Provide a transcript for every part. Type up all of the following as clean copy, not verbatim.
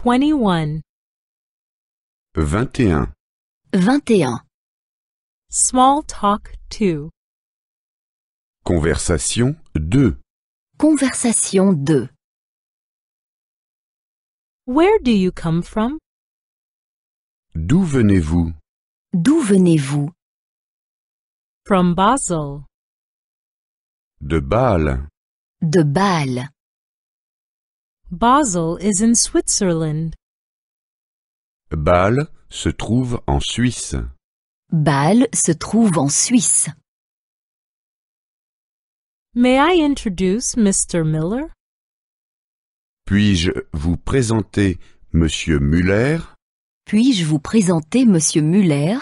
21. 21. 21. Small talk 2. Conversation 2. Conversation 2. Where do you come from? D'où venez-vous? D'où venez-vous? From Basel. De Bâle. De Bâle. Basel is in Switzerland. Bâle se trouve en Suisse. Bâle se trouve en Suisse. May I introduce Mr. Miller? Puis-je vous présenter Monsieur Müller? Puis-je vous présenter Monsieur Müller?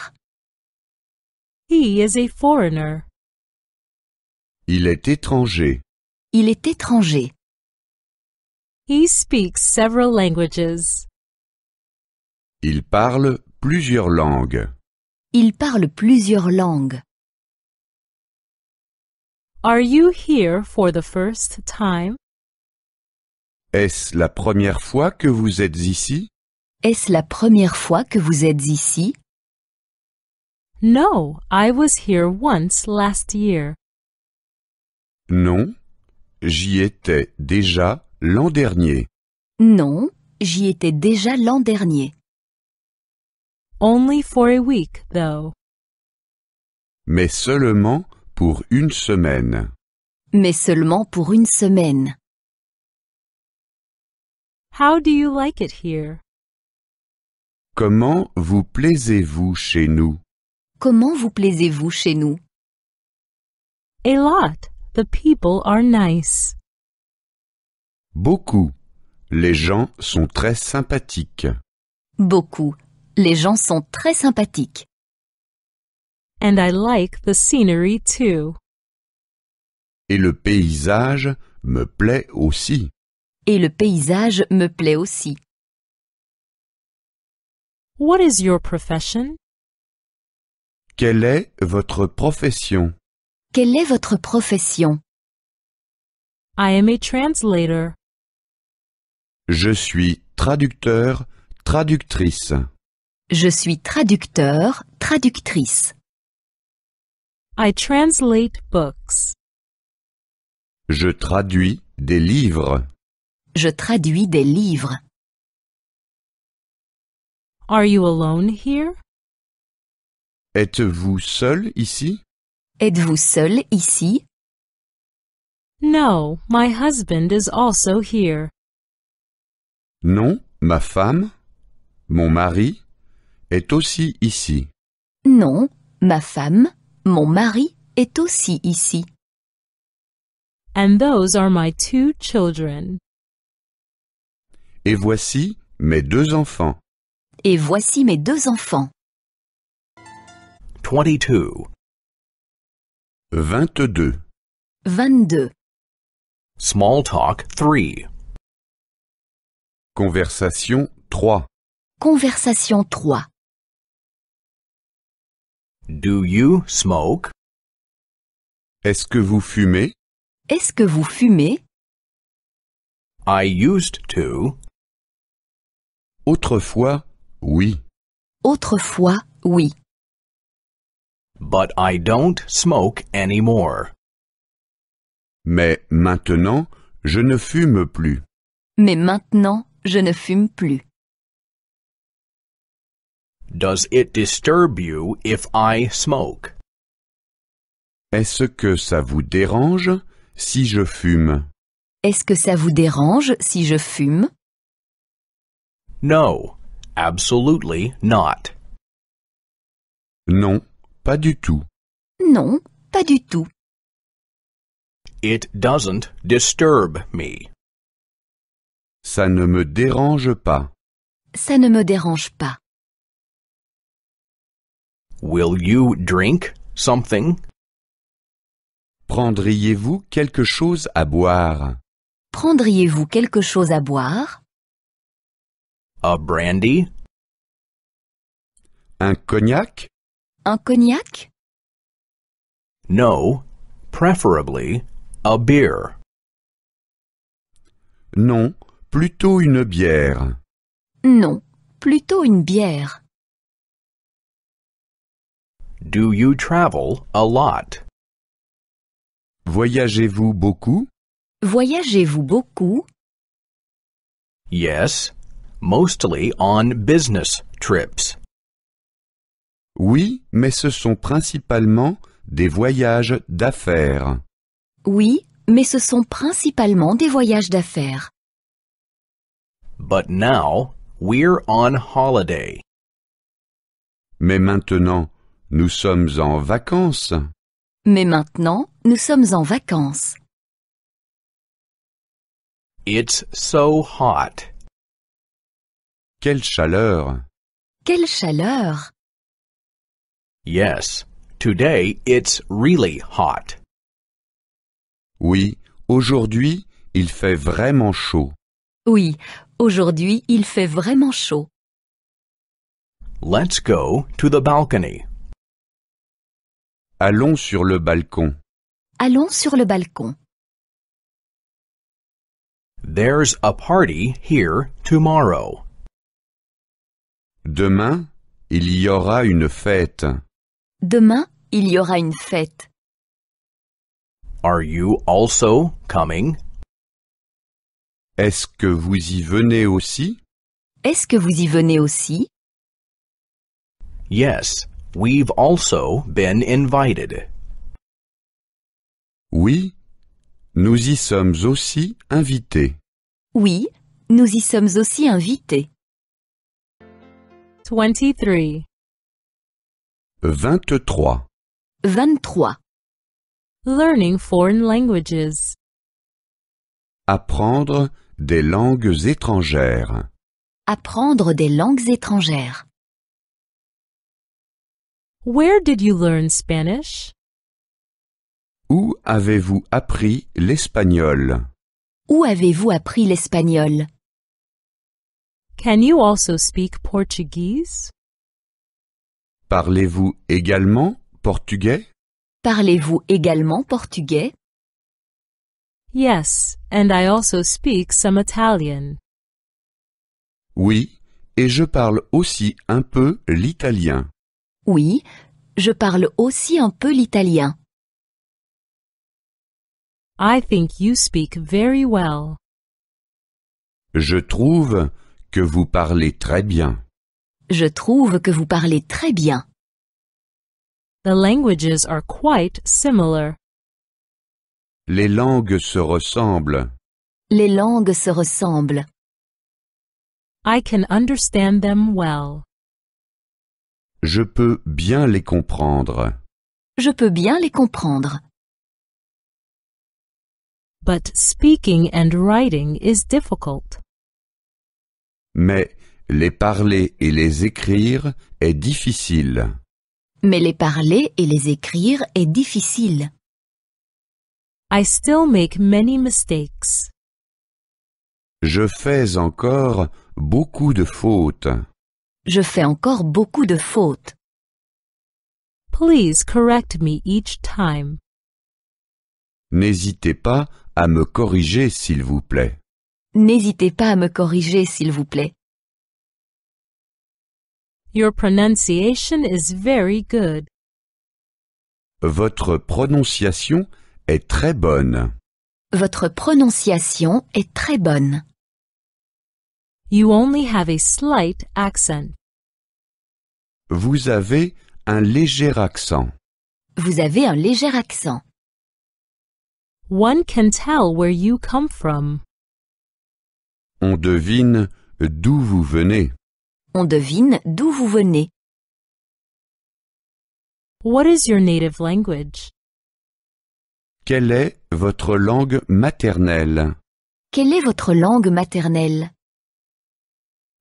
He is a foreigner. Il est étranger. Il est étranger. He speaks several languages. Il parle plusieurs langues. Il parle plusieurs langues. Are you here for the first time? Est-ce la première fois que vous êtes ici? Est-ce la première fois que vous êtes ici? No, I was here once last year. Non, j'y étais déjà l'an dernier. Non, j'y étais déjà l'an dernier. Only for a week, though. Mais seulement pour une semaine. Mais seulement pour une semaine. How do you like it here? Comment vous plaisez-vous chez nous? Comment vous plaisez-vous chez nous? A lot. The people are nice. Beaucoup. Les gens sont très sympathiques. Beaucoup. Les gens sont très sympathiques. And I like the scenery too. Et le paysage me plaît aussi. Et le paysage me plaît aussi. What is your profession? Quelle est votre profession? Quelle est votre profession? I am a translator. Je suis traducteur, traductrice. Je suis traducteur, traductrice. I translate books. Je traduis des livres. Je traduis des livres. Are you alone here? Êtes-vous seul ici? Êtes-vous seul ici? No, my husband is also here. Non, ma femme, mon mari, est aussi ici. Non, ma femme, mon mari est aussi ici. And those are my 2 children. Et voici mes 2 enfants. Et voici mes 2 enfants. 22. 22. 22. Small talk 3. Conversation 3. Conversation 3. Do you smoke? Est-ce que vous fumez? Est-ce que vous fumez? I used to. Autrefois, oui. Autrefois, oui. But I don't smoke anymore. Mais maintenant, je ne fume plus. Mais maintenant, je ne fume plus. Does it disturb you if I smoke? Est-ce que ça vous dérange si je fume? Est-ce que ça vous dérange si je fume? No, absolutely not. Non, pas du tout. Non, pas du tout. It doesn't disturb me. Ça ne me dérange pas. Ça ne me dérange pas. Will you drink something? Prendriez-vous quelque chose à boire? Prendriez-vous quelque chose à boire? A brandy? Un cognac? Un cognac? No, preferably a beer. Non, plutôt une bière. Non, plutôt une bière. Do you travel a lot? Voyagez-vous beaucoup? Voyagez-vous beaucoup? Yes, mostly on business trips. Oui, mais ce sont principalement des voyages d'affaires. Oui, mais ce sont principalement des voyages d'affaires. But now, we're on holiday. Mais maintenant, nous sommes en vacances. Mais maintenant, nous sommes en vacances. It's so hot. Quelle chaleur! Quelle chaleur! Yes, today it's really hot. Oui, aujourd'hui, il fait vraiment chaud. Oui, aujourd'hui, il fait vraiment chaud. Let's go to the balcony. Allons sur le balcon. Allons sur le balcon. There's a party here tomorrow. Demain, il y aura une fête. Demain, il y aura une fête. Are you also coming? Est-ce que vous y venez aussi? Est-ce que vous y venez aussi? Yes, we've also been invited. Oui, nous y sommes aussi invités. Oui, nous y sommes aussi invités. 23. 23. 23. Learning foreign languages. Apprendre des langues étrangères. Apprendre des langues étrangères. Where did you learn Spanish? Où avez-vous appris l'espagnol? Où avez-vous appris l'espagnol? Can you also speak Portuguese? Parlez-vous également portugais? Parlez-vous également portugais? Yes, and I also speak some Italian. Oui, et je parle aussi un peu l'italien. Oui, je parle aussi un peu l'italien. I think you speak very well. Je trouve que vous parlez très bien. Je trouve que vous parlez très bien. The languages are quite similar. Les langues se ressemblent. Les langues se ressemblent. I can understand them well. Je peux bien les comprendre. Je peux bien les comprendre. But speaking and writing is difficult. Mais les parler et les écrire est difficile. Mais les parler et les écrire est difficile. I still make many mistakes. Je fais encore beaucoup de fautes. Je fais encore beaucoup de fautes. Please correct me each time. N'hésitez pas à me corriger, s'il vous plaît. N'hésitez pas à me corriger, s'il vous plaît. Your pronunciation is very good. Votre prononciation est très bonne. Votre prononciation est très bonne. You only have a slight accent. Vous avez un léger accent. Vous avez un léger accent. One can tell where you come from. On devine d'où vous venez. On devine d'où vous venez. What is your native language? Quelle est votre langue maternelle? Quelle est votre langue maternelle?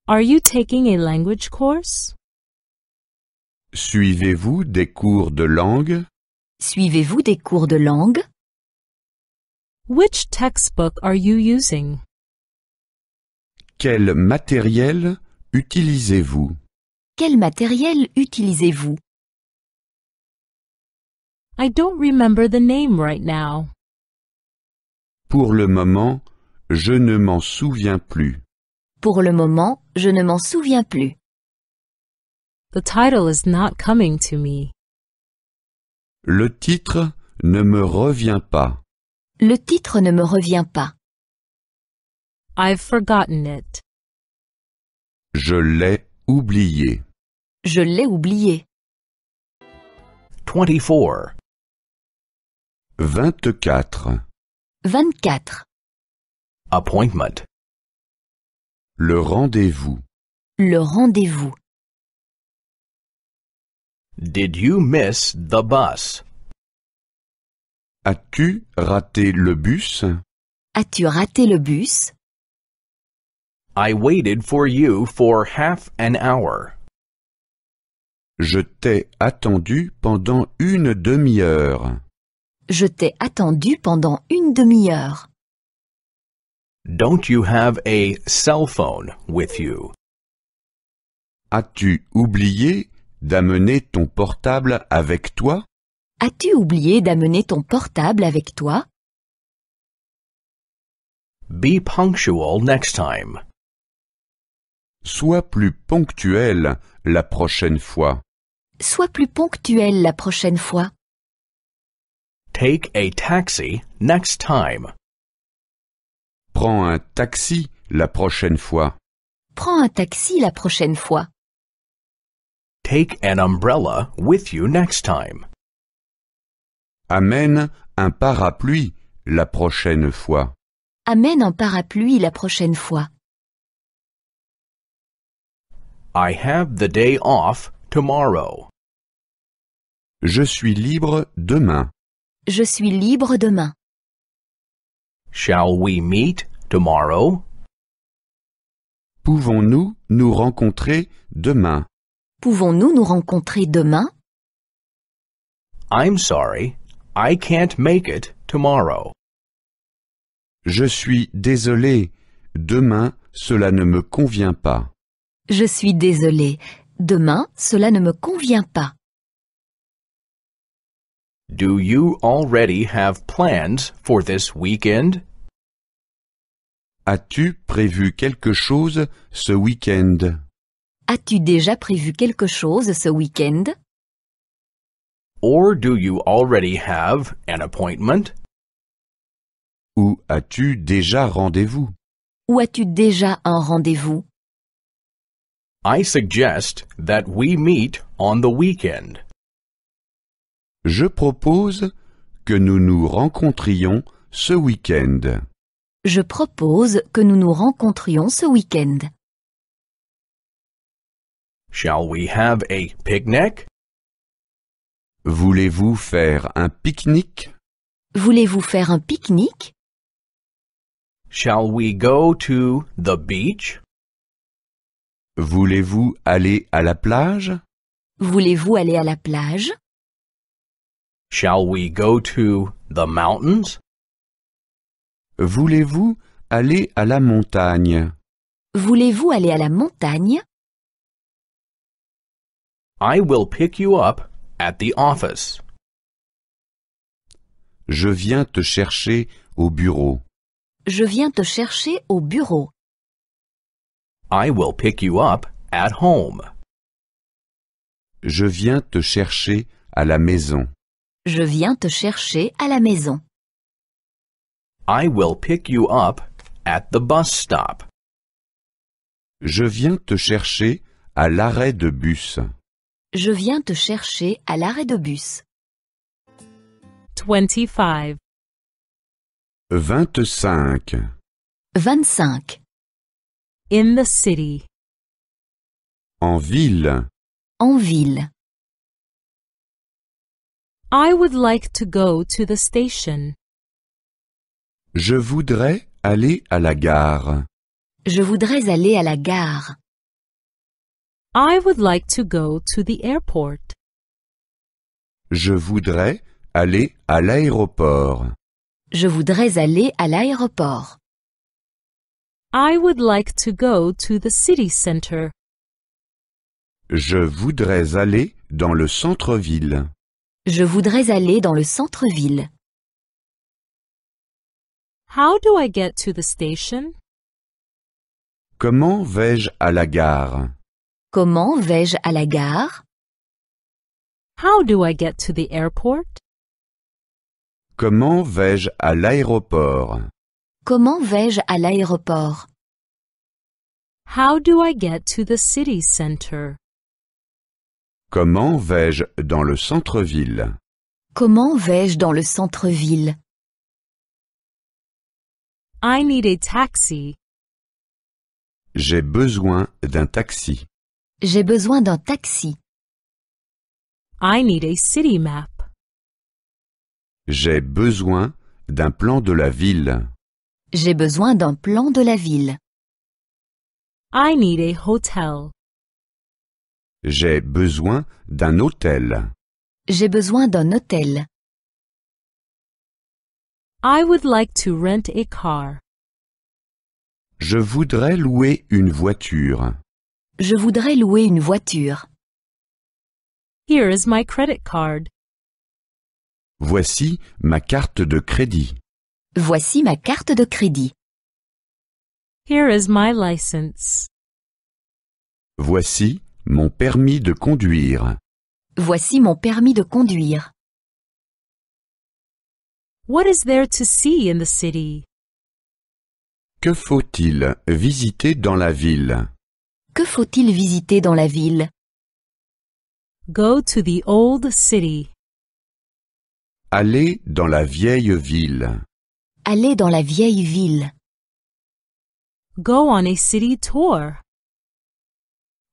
Are you taking a language course? Suivez-vous des cours de langue? Suivez-vous des cours de langue? Which textbook are you using? Quel matériel utilisez-vous? Quel matériel utilisez-vous? I don't remember the name right now. Pour le moment, je ne m'en souviens plus. Pour le moment, je ne m'en souviens plus. The title is not coming to me. Le titre ne me revient pas. Le titre ne me revient pas. I've forgotten it. Je l'ai oublié. Je l'ai oublié. 24. 24. 24. Appointment. Le rendez-vous. Le rendez-vous. Did you miss the bus? As-tu raté le bus? As-tu raté le bus? I waited for you for half an hour. Je t'ai attendu pendant une demi-heure. Je t'ai attendu pendant une demi-heure. Don't you have a cell phone with you? As-tu oublié d'amener ton portable avec toi? As-tu oublié d'amener ton portable avec toi? Be punctual next time. Sois plus ponctuel la prochaine fois. Sois plus ponctuel la prochaine fois. Take a taxi next time. Prends un taxi la prochaine fois. Prends un taxi la prochaine fois. Take an umbrella with you next time. Amène un parapluie la prochaine fois. Amène un parapluie la prochaine fois. I have the day off tomorrow. Je suis libre demain. Je suis libre demain. Shall we meet tomorrow? Pouvons-nous nous rencontrer demain? Pouvons-nous nous rencontrer demain? I'm sorry, I can't make it tomorrow. Je suis désolé. Demain, cela ne me convient pas. Je suis désolé. Demain, cela ne me convient pas. Do you already have plans for this weekend? As-tu prévu quelque chose ce week-end? As-tu déjà prévu quelque chose ce week-end? Or do you already have an appointment? Ou as-tu déjà rendez-vous? Ou as-tu déjà un rendez-vous? I suggest that we meet on the weekend. Je propose que nous nous rencontrions ce week-end. Je propose que nous nous rencontrions ce week-end. Shall we have a picnic? Voulez-vous faire un pique-nique? Voulez-vous faire un pique-nique? Shall we go to the beach? Voulez-vous aller à la plage? Voulez-vous aller à la plage? Shall we go to the mountains? Voulez-vous aller à la montagne? Voulez-vous aller à la montagne? I will pick you up at the office. Je viens te chercher au bureau. Je viens te chercher au bureau. I will pick you up at home. Je viens te chercher à la maison. Je viens te chercher à la maison. I will pick you up at the bus stop. Je viens te chercher à l'arrêt de bus. Je viens te chercher à l'arrêt de bus. 25. 25. 25. In the city. En ville. En ville. I would like to go to the station. Je voudrais aller à la gare. Je voudrais aller à la gare. I would like to go to the airport. Je voudrais aller à l'aéroport. Je voudrais aller à l'aéroport. I would like to go to the city center. Je voudrais aller dans le centre-ville. Je voudrais aller dans le centre-ville. How do I get to the station? Comment vais-je à la gare? Comment vais-je à la gare? How do I get to the airport? Comment vais-je à l'aéroport? Comment vais-je à l'aéroport? How do I get to the city center? Comment vais-je dans le centre-ville? Comment vais-je dans le centre-ville? I need a taxi. J'ai besoin d'un taxi. J'ai besoin d'un taxi. I need a city map. J'ai besoin d'un plan de la ville. J'ai besoin d'un plan de la ville. I need a hotel. J'ai besoin d'un hôtel. J'ai besoin d'un hôtel. I would like to rent a car. Je voudrais louer une voiture. Je voudrais louer une voiture. Here is my credit card. Voici ma carte de crédit. Voici ma carte de crédit. Here is my license. Voici mon permis de conduire. Voici mon permis de conduire. What is there to see in the city? Que faut-il visiter dans la ville? Que faut-il visiter dans la ville? Go to the old city. Aller dans la vieille ville. Aller dans la vieille ville. Go on a city tour.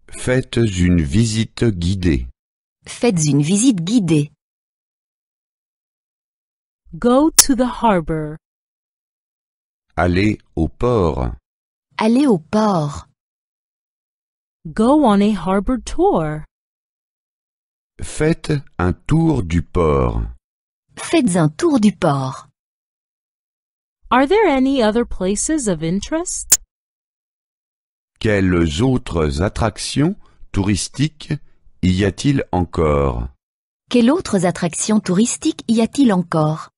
Faites une visite guidée. Faites une visite guidée. Go to the harbor. Aller au port. Aller au port. Go on a harbor tour. Faites un tour du port. Faites un tour du port. Are there any other places of interest? Quelles autres attractions touristiques y a-t-il encore? Quelles autres attractions touristiques y a-t-il encore?